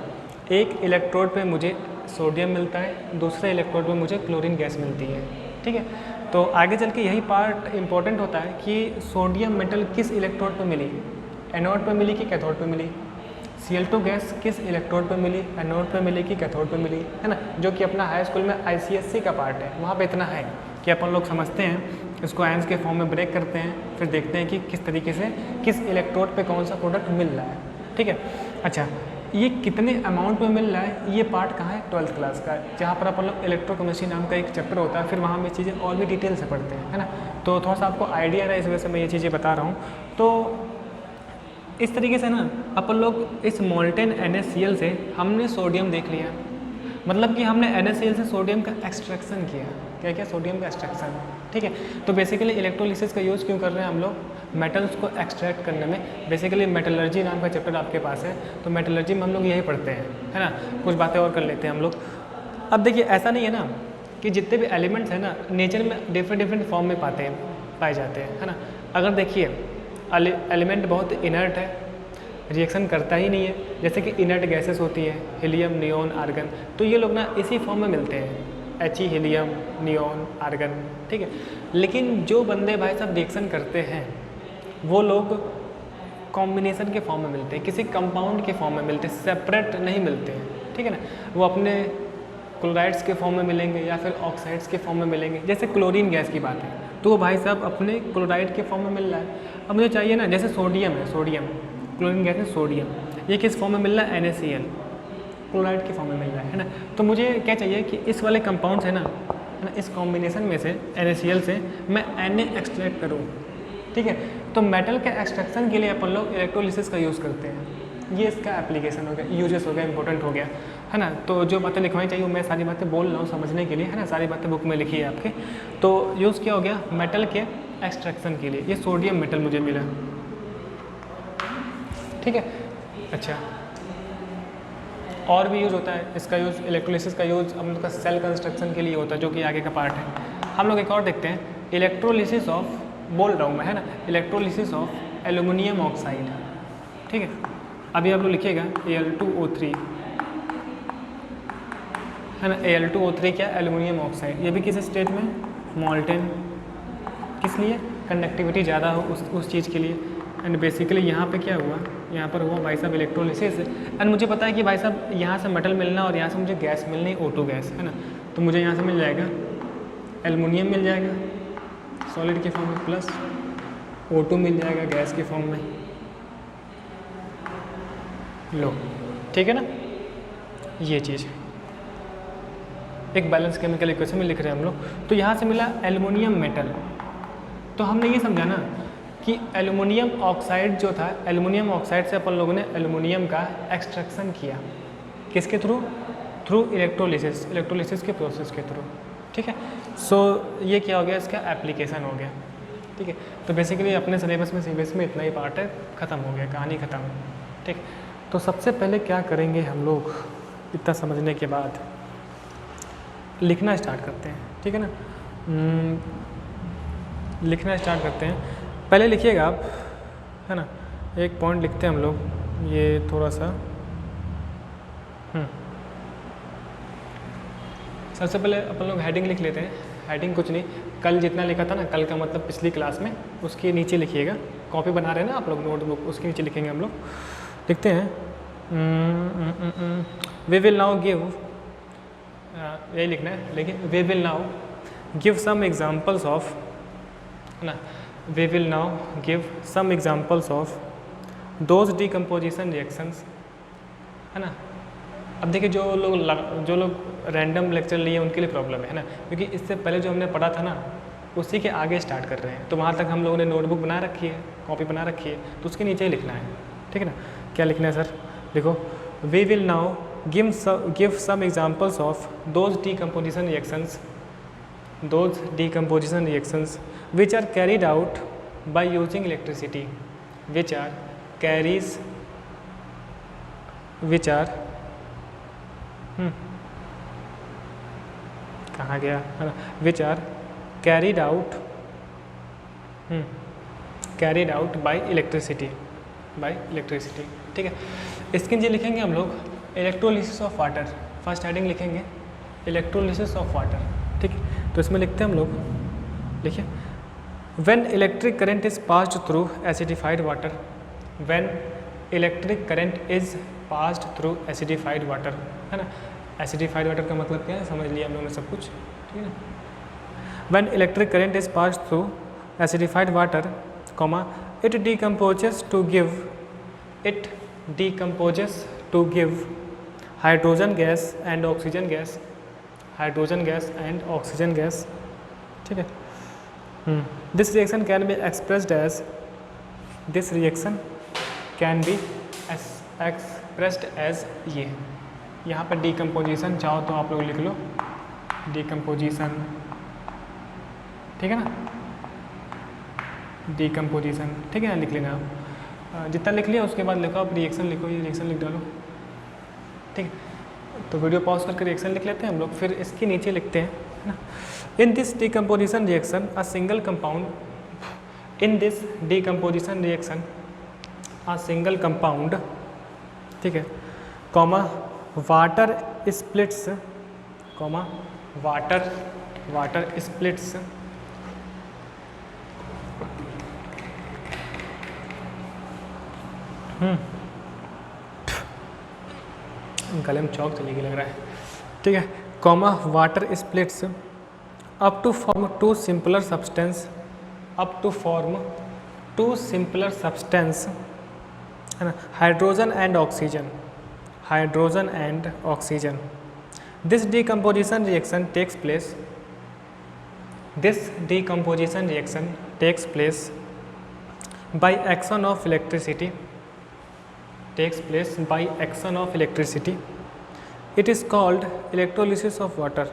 एक इलेक्ट्रोड पे मुझे सोडियम मिलता है, दूसरे इलेक्ट्रोड पे मुझे क्लोरीन गैस मिलती है, ठीक है। तो आगे चल के यही पार्ट इंपॉर्टेंट होता है कि सोडियम मेटल किस इलेक्ट्रोड पे मिली, एनोड पे मिली कि कैथोड पे मिली, Cl2 गैस किस इलेक्ट्रोड पे मिली, एनोड पे मिली कि कैथोड पे मिली, है ना। जो कि अपना हाई स्कूल में ICSE का पार्ट है, वहाँ पे इतना है कि अपन लोग समझते हैं, इसको आयंस के फॉर्म में ब्रेक करते हैं, फिर देखते हैं कि किस तरीके से किस इलेक्ट्रोड पे कौन सा प्रोडक्ट मिल रहा है, ठीक है। अच्छा, ये कितने अमाउंट में मिल रहा है, ये पार्ट कहाँ है, 12th क्लास का, जहाँ पर अपन लोग इलेक्ट्रोकेमिस्ट्री नाम का एक चैप्टर होता है, फिर वहाँ में चीज़ें और भी डिटेल से पढ़ते हैं, है ना। तो थोड़ा सा आपको आइडिया रहा है, इस वजह से मैं ये चीज़ें बता रहा हूँ। तो इस तरीके से ना अपन लोग इस मोल्टेन NaCl से हमने सोडियम देख लिया, मतलब कि हमने NaCl से सोडियम का एक्सट्रैक्शन किया, क्या क्या, सोडियम का एक्सट्रैक्शन, ठीक है। तो बेसिकली इलेक्ट्रोलिसिस का यूज़ क्यों कर रहे हैं हम लोग, मेटल्स को एक्सट्रैक्ट करने में। बेसिकली मेटलर्जी नाम का चैप्टर आपके पास है, तो मेटलर्जी में हम लोग यही पढ़ते हैं, है ना। कुछ बातें और कर लेते हैं हम लोग। अब देखिए ऐसा नहीं है ना कि जितने भी एलिमेंट्स हैं ना नेचर में डिफरेंट फॉर्म में पाए जाते हैं, है ना। अगर देखिए एलिमेंट बहुत इनर्ट है, रिएक्शन करता ही नहीं है, जैसे कि इनर्ट गैसेस होती है, हीलियम, नियोन, आर्गन, तो ये लोग ना इसी फॉर्म में मिलते हैं, He, हीलियम, नियोन, आर्गन, ठीक है। लेकिन जो बंदे भाई साहब रिएक्शन करते हैं वो लोग कॉम्बिनेशन के फॉर्म में मिलते हैं, किसी कंपाउंड के फॉर्म में मिलते हैं, सेपरेट नहीं मिलते हैं, ठीक है ना। वो अपने क्लोराइड्स के फॉर्म में मिलेंगे या फिर ऑक्साइड्स के फॉर्म में मिलेंगे। जैसे क्लोरीन गैस की बात है तो वो भाई साहब अपने क्लोराइड के फॉर्म में मिल रहा है। अब मुझे चाहिए ना, जैसे सोडियम है, सोडियम क्लोरीन गैस में सोडियम, ये किस फॉर्म में मिल रहा है, NaCl, क्लोराइड के फॉर्म में मिल रहा है ना। तो मुझे क्या चाहिए कि इस वाले कंपाउंड्स है ना, इस कॉम्बिनेशन में से NaCl से मैं Na एक्सट्रैक्ट करूँ, ठीक है। तो मेटल के एक्सट्रैक्शन के लिए अपन लोग इलेक्ट्रोलिसिस का यूज़ करते हैं, ये इसका एप्लीकेशन हो गया, यूजेस हो गया, इंपॉर्टेंट हो गया, है ना। तो जो बातें लिखवाई चाहिए मैं सारी बातें बोल रहा हूँ समझने के लिए, है ना, सारी बातें बुक में लिखी है आपके। तो यूज़ क्या हो गया, मेटल के एक्सट्रैक्शन के लिए, ये सोडियम मेटल मुझे मिला, ठीक है। अच्छा, और भी यूज़ होता है इसका, यूज़ इलेक्ट्रोलिसिस का यूज़ हम लोग का सेल कंस्ट्रक्शन के लिए होता है, जो कि आगे का पार्ट है। हम लोग एक और देखते हैं, इलेक्ट्रोलिसिस ऑफ, बोल रहा हूँ मैं, है ना, इलेक्ट्रोलिसिस ऑफ एल्यूमिनियम ऑक्साइड, ठीक है। अभी आप लोग लिखिएगा Al2O3, है ना, Al2O3 क्या, एल्यूमिनियम ऑक्साइड, ये भी किस स्टेट में, मोल्टेन, किस लिए, कंडक्टिविटी ज़्यादा हो उस चीज़ के लिए। एंड बेसिकली यहाँ पे क्या हुआ, यहाँ पर हुआ भाई साहब इलेक्ट्रोलिसिस, एंड मुझे पता है कि भाई साहब यहाँ से मेटल मिलना और यहाँ से मुझे गैस मिलनी, O2 गैस, है ना। तो मुझे यहाँ से मिल जाएगा एल्युमिनियम मिल जाएगा सॉलिड के फॉर्म में, प्लस O2 मिल जाएगा गैस के फॉर्म में, लो, ठीक है ना। ये चीज़ एक बैलेंस केमिकल इक्वेशन में लिख रहे हैं हम लोग। तो यहाँ से मिला एल्युमिनियम मेटल, तो हमने ये समझा ना कि एल्युमिनियम ऑक्साइड जो था, एल्युमिनियम ऑक्साइड से अपन लोगों ने एल्युमिनियम का एक्सट्रैक्शन किया, किसके थ्रू, थ्रू इलेक्ट्रोलिसिस के प्रोसेस के थ्रू, ठीक है। सो ये क्या हो गया, इसका एप्लीकेशन हो गया, ठीक है। तो बेसिकली अपने सिलेबस में सीबीएस में इतना ही पार्ट है, ख़त्म हो गया, कहानी ख़त्म, ठीक। तो सबसे पहले क्या करेंगे हम लोग, इतना समझने के बाद लिखना स्टार्ट करते हैं, ठीक है ना। लिखना स्टार्ट करते हैं, पहले लिखिएगा आप, है ना, एक पॉइंट लिखते हैं हम लोग, ये थोड़ा सा, सबसे पहले अपन लोग हेडिंग लिख लेते हैं। हेडिंग कुछ नहीं, कल जितना लिखा था ना, कल का मतलब पिछली क्लास में, उसके नीचे लिखिएगा कॉपी बना रहे हैं ना आप लोग नोटबुक, उसके नीचे लिखेंगे हम लोग, लिखते हैं वी विल नाउ गिव, यही लिखना है, लेकिन we will now give some examples of, है ना, we will now give some examples of those decomposition reactions, है ना। अब देखिए जो लोग रैंडम लेक्चर लिए उनके लिए प्रॉब्लम है ना, क्योंकि इससे पहले जो हमने पढ़ा था ना उसी के आगे स्टार्ट कर रहे हैं, तो वहाँ तक हम लोगों ने नोटबुक बना रखी है, कॉपी बना रखी है, तो उसके नीचे ही लिखना है, ठीक है ना। क्या लिखना है सर, देखो we will now give some examples of those decomposition reactions which are carried out by using electricity, which are कहाँ गया, है ना, which are carried out by electricity, ठीक है। इसके नीचे लिखेंगे हम लोग electrolysis of water, first heading लिखेंगे इलेक्ट्रोलिसिस ऑफ वाटर, ठीक है। तो इसमें लिखते हैं हम लोग, देखिए when electric current is passed through acidified water, when electric current is passed through acidified water, है ना। acidified water का मतलब क्या है, समझ लिया हम लोगों ने सब कुछ, ठीक है। when electric current is passed through acidified water, comma, it decomposes to give hydrogen gas and oxygen gas, ठीक है। This reaction can be expressed as ये, यहाँ पर डिकम्पोजिशन चाहो तो आप लोग लिख लो डिकम्पोजिशन, ठीक है ना, डिकम्पोजिशन, ठीक है ना, लिख लेना आप, जितना लिख लिया उसके बाद लिखो आप रिएक्शन लिखो, ये रिएक्शन लिख डालो, ठीक है। तो वीडियो पॉज करके रिएक्शन लिख लेते हैं हम लोग, फिर इसके नीचे लिखते हैं, है ना। In this decomposition reaction, a single compound, ठीक है, कॉमा, वाटर स्प्लिट्स, गले में चौक चलेगी लग रहा है, ठीक है, comma, water splits up to form two simpler substance, है ना, hydrogen and oxygen. This decomposition reaction takes place by action of electricity. It is called electrolysis of water.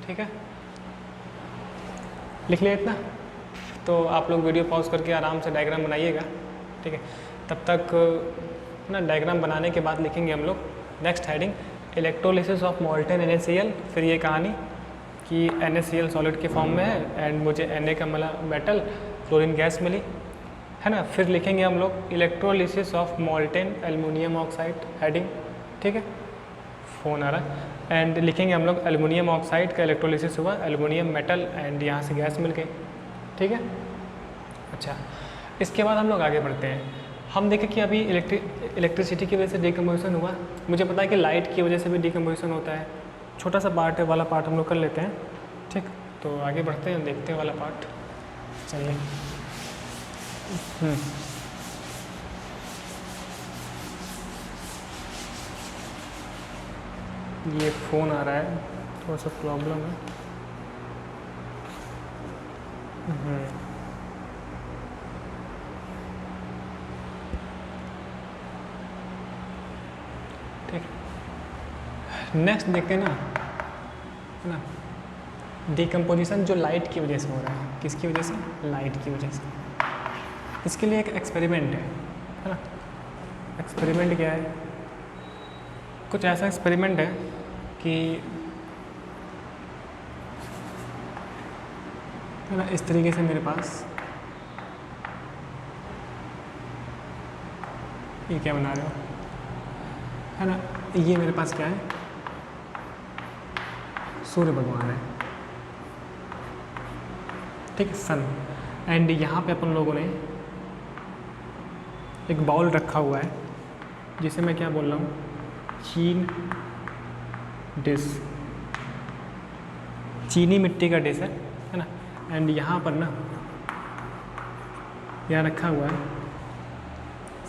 ठीक है, लिख लिया इतना। तो आप लोग वीडियो पॉज करके आराम से डायग्राम बनाइएगा, ठीक है। तब तक ना डायग्राम बनाने के बाद लिखेंगे हम लोग next heading electrolysis of molten NaCl। फिर ये कहानी कि NaCl सॉलिड के फॉर्म में है एंड मुझे Na का मिला मेटल, क्लोरीन गैस मिली, है ना। फिर लिखेंगे हम लोग electrolysis of molten aluminium oxide, heading, ठीक है, फ़ोन आ रहा है। एंड लिखेंगे हम लोग एल्युमिनियम ऑक्साइड का इलेक्ट्रोलिसिस हुआ, एल्युमिनियम मेटल एंड यहाँ से गैस मिल गई, ठीक है। अच्छा, इसके बाद हम लोग आगे बढ़ते हैं। हम देखें कि अभी इलेक्ट्रिसिटी की वजह से डिकम्पोजिशन हुआ, मुझे पता है कि लाइट की वजह से भी डिकम्पोजिशन होता है, छोटा सा पार्ट है, वाला पार्ट हम लोग कर लेते हैं, ठीक। तो आगे बढ़ते हैं, देखते हैं वाला पार्ट, चलिए। ये फ़ोन आ रहा है, थोड़ा सा प्रॉब्लम है। ठीक, नेक्स्ट देखते हैं ना, है ना, डिकम्पोजिशन जो लाइट की वजह से हो रहा है। किसकी वजह से? लाइट की वजह से। इसके लिए एक एक्सपेरिमेंट है ना। एक्सपेरिमेंट क्या है? कुछ ऐसा एक्सपेरिमेंट है कि है ना, इस तरीके से मेरे पास ये क्या बना रहे हो, है ना, ये मेरे पास क्या है, सूर्य भगवान है, ठीक है, सन। एंड यहाँ पे अपन लोगों ने एक बाउल रखा हुआ है जिसे मैं क्या बोल रहा हूँ, चीन डिश, चीनी मिट्टी का डिश है ना। एंड यहाँ पर ना यहाँ रखा हुआ है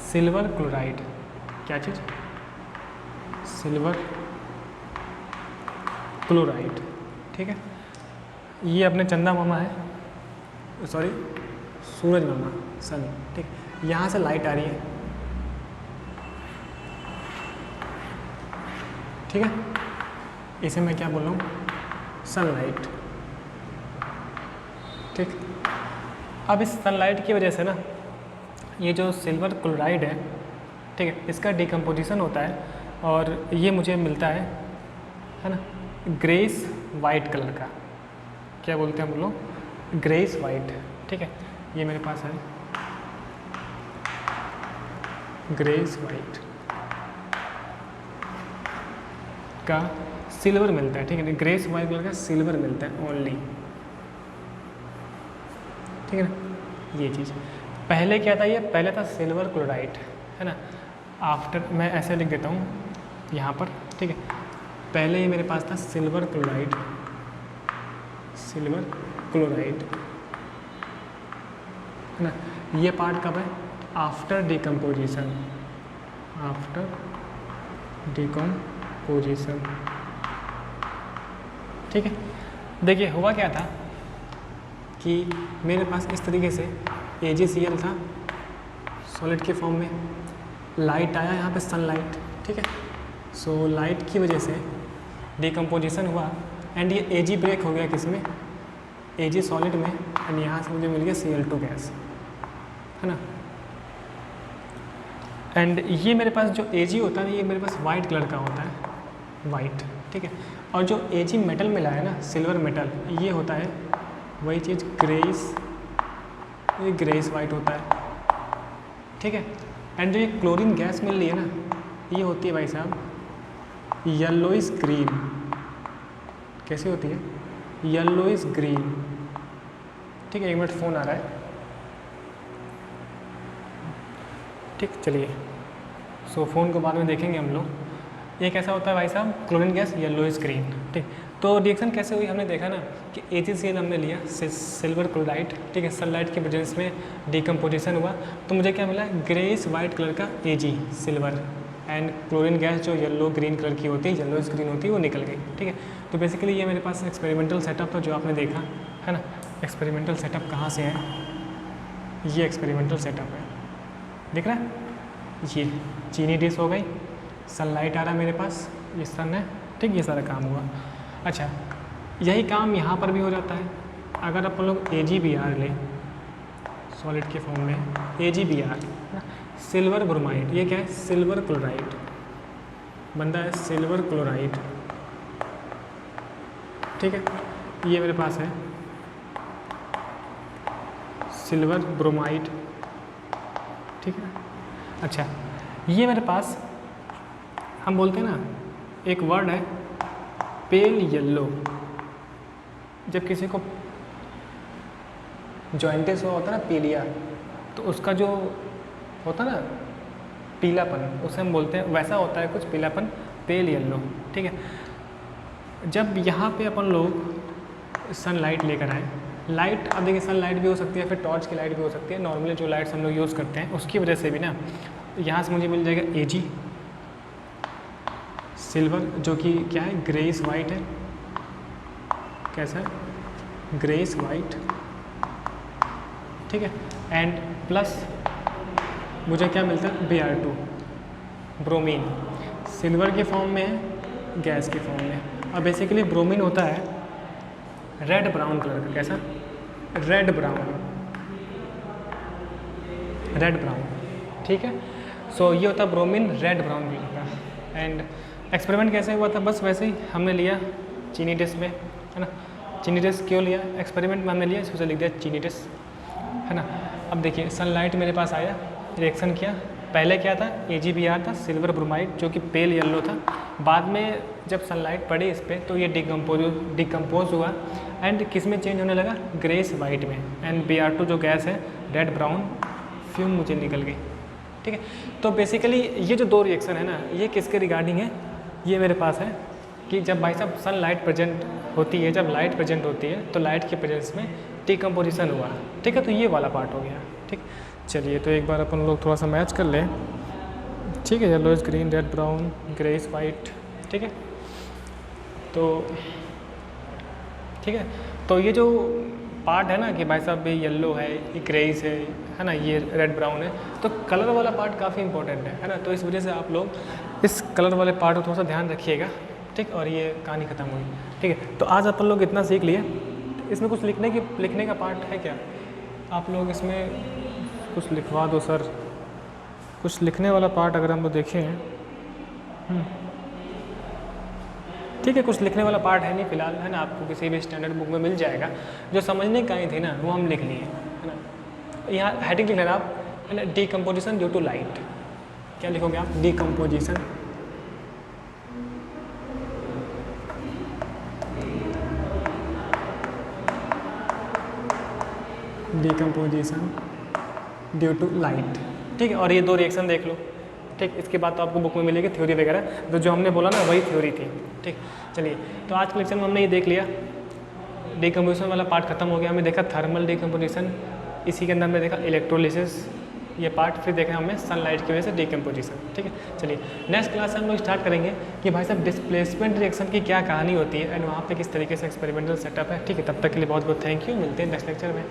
सिल्वर क्लोराइड। क्या चीज़? Silver chloride. ठीक है, ये अपने चंदा मामा है, सॉरी सूरज मामा, सन। ठीक, यहाँ से लाइट आ रही है, ठीक है, इसे मैं क्या बोल रहा हूँ, सनलाइट। ठीक, अब इस सनलाइट की वजह से ना ये जो सिल्वर क्लोराइड है, ठीक है, इसका डिकम्पोजिशन होता है और ये मुझे मिलता है ना, ग्रेस वाइट कलर का। क्या बोलते हैं हम लोग, ग्रेस वाइट। ठीक है, ये मेरे पास है ग्रेस वाइट का सिल्वर मिलता है। ठीक है, ग्रेस वाइट कलर का सिल्वर मिलता है ओनली। ठीक है ना, ये चीज़ पहले क्या था, ये पहले था सिल्वर क्लोराइड, है ना। आफ्टर मैं ऐसे लिख देता हूँ यहाँ पर। ठीक है, पहले ये मेरे पास था सिल्वर क्लोराइड, सिल्वर क्लोराइड, है ना। ये पार्ट कब है, आफ्टर डिकम्पोजिशन, आफ्टर डिकम्पोजिशन। ठीक है, देखिए हुआ क्या था कि मेरे पास इस तरीके से AgCl था सॉलिड के फॉर्म में, लाइट आया यहाँ पे सनलाइट। ठीक है, सो लाइट की वजह से डिकम्पोजिशन हुआ एंड ये Ag ब्रेक हो गया किसमें, Ag सॉलिड में, एंड यहाँ से मुझे मिल गया Cl2 गैस, है ना। एंड ये मेरे पास जो Ag होता है ये मेरे पास वाइट कलर का होता है, वाइट। ठीक है, और जो Ag मेटल मिला है ना, सिल्वर मेटल, ये होता है वही चीज़ ग्रेस, ये ग्रेस वाइट होता है। ठीक है, एंड जो ये क्लोरीन गैस मिल रही है ना, ये होती है भाई साहब येलोइश ग्रीन। कैसी होती है, येलोइश ग्रीन। ठीक है, 1 मिनट फ़ोन आ रहा है। ठीक, चलिए, सो फ़ोन को बाद में देखेंगे हम लोग। ये कैसा होता है भाई साहब, क्लोरीन गैस येलोइश ग्रीन। ठीक, तो रिएक्शन कैसे हुई हमने देखा ना कि AgCl हमने लिया सिल्वर क्लोराइड। ठीक है, सनलाइट की वजह से डिकम्पोजिशन हुआ तो मुझे क्या मिला, ग्रेस वाइट कलर का Ag silver, and chlorine gas जो येलो ग्रीन कलर की होती है, येलोइश ग्रीन होती है, वो निकल गई। ठीक है, तो बेसिकली ये मेरे पास एक्सपेरिमेंटल सेटअप था जो आपने देखा, है ना। एक्सपेरिमेंटल सेटअप कहाँ से है, ये एक्सपेरिमेंटल सेटअप है, दिख रहा है। ये चीनी डिश हो गई, सनलाइट आ रहा है मेरे पास, ये सन है। ठीक, ये सारा काम हुआ। अच्छा, यही काम यहाँ पर भी हो जाता है अगर अपन लोग AgBr लें सॉलिड के फॉर्म में, AgBr सिल्वर ब्रोमाइड, ये क्या है, सिल्वर क्लोराइड बनता है, सिल्वर क्लोराइड। ठीक है, ये मेरे पास है सिल्वर ब्रोमाइड। ठीक है, अच्छा, ये मेरे पास हम बोलते हैं ना, एक वर्ड है पेल येलो। जब किसी को जॉइंटिस हुआ होता है ना, पीलिया, तो उसका जो होता है ना पीलापन, उसे हम बोलते हैं, वैसा होता है कुछ पीलापन, पेल येलो। ठीक है, जब यहाँ पे अपन लोग सनलाइट लेकर आए, लाइट, अब देखिए सनलाइट भी हो सकती है, फिर टॉर्च की लाइट भी हो सकती है, नॉर्मली जो लाइट्स हम लोग यूज़ करते हैं उसकी वजह से भी ना यहाँ से मुझे मिल जाएगा Ag सिल्वर, जो कि क्या है, ग्रेस वाइट है। कैसा है, ग्रेस वाइट। ठीक है, एंड प्लस मुझे क्या मिलता है, Br2 ब्रोमीन, सिल्वर के फॉर्म में है, गैस के फॉर्म में। और बेसिकली ब्रोमीन होता है रेड ब्राउन कलर का। कैसा, रेड ब्राउन, रेड ब्राउन। ठीक है, सो ये होता है ब्रोमीन रेड ब्राउन कलर का। एंड एक्सपेरिमेंट कैसे हुआ था, बस वैसे ही हमने लिया चीनी डिश में, है ना। चीनी डिश क्यों लिया, एक्सपेरिमेंट में हमने लिया, इसको लिख दिया चीनी डिश, है ना। अब देखिए सनलाइट मेरे पास आया, रिएक्शन किया, पहले क्या था, AgBr था सिल्वर ब्रोमाइड जो कि पेल येलो था। बाद में जब सनलाइट पड़ी इस पर तो ये डिकम्पोज हुआ एंड किस में चेंज होने लगा, ग्रेस वाइट में, एंड Br2 जो गैस है रेड ब्राउन फ्यूम मुझे निकल गई। ठीक है, तो बेसिकली ये जो दो रिएक्शन है ना, ये किसके रिगार्डिंग है, ये मेरे पास है कि जब भाई साहब सनलाइट प्रेजेंट होती है, जब लाइट प्रेजेंट होती है तो लाइट के प्रेजेंस में डिकम्पोजिशन हुआ। ठीक है, तो ये वाला पार्ट हो गया। ठीक, चलिए तो एक बार अपन लोग थोड़ा सा मैच कर लें। ठीक है, yellow is green, red brown, grey is white. ठीक है, तो ठीक है, तो ये जो पार्ट है ना कि भाई साहब ये येलो है, ये ग्रेस है ना, ये रेड ब्राउन है, तो कलर वाला पार्ट काफ़ी इंपॉर्टेंट है ना। तो इस वजह से आप लोग इस कलर वाले पार्ट को थोड़ा सा ध्यान रखिएगा। ठीक, और ये कहानी ख़त्म हुई। ठीक है, तो आज अपन लोग इतना सीख लिए। इसमें कुछ लिखने का पार्ट है क्या, आप लोग इसमें कुछ लिखवा दो सर, कुछ लिखने वाला पार्ट अगर हम लोग देखें। ठीक है, कुछ लिखने वाला पार्ट है नहीं फिलहाल, है ना, आपको किसी भी स्टैंडर्ड बुक में मिल जाएगा। जो समझने का ही थी ना वो हम लिख लिए, है ना। यहाँ हेडिंग लिख लेना आप, है ना, डिकम्पोजिशन ड्यू टू लाइट। क्या लिखोगे आप, decomposition. Decomposition due to light. ठीक है, और ये दो रिएक्शन देख लो। ठीक, इसके बाद तो आपको बुक में मिलेगी थ्योरी वगैरह, तो जो हमने बोला ना वही थ्योरी थी। ठीक, चलिए तो आज के लेक्चर में हमने ये देख लिया, डिकम्पोजिशन वाला पार्ट खत्म हो गया। हमने देखा थर्मल डिकम्पोजिशन, इसी के अंदर हमने देखा इलेक्ट्रोलिसिस ये पार्ट, फिर देखा हमने सनलाइट की वजह से डिकम्पोजिशन। ठीक है, चलिए नेक्स्ट क्लास में हम लोग स्टार्ट करेंगे कि भाई साहब डिस्प्लेसमेंट रिएक्शन की क्या कहानी होती है एंड वहाँ पे किस तरीके से एक्सपेरिमेंटल सेटअप है। ठीक है, तब तक के लिए बहुत बहुत थैंक यू, मिलते हैं नेक्स्ट लेक्चर में।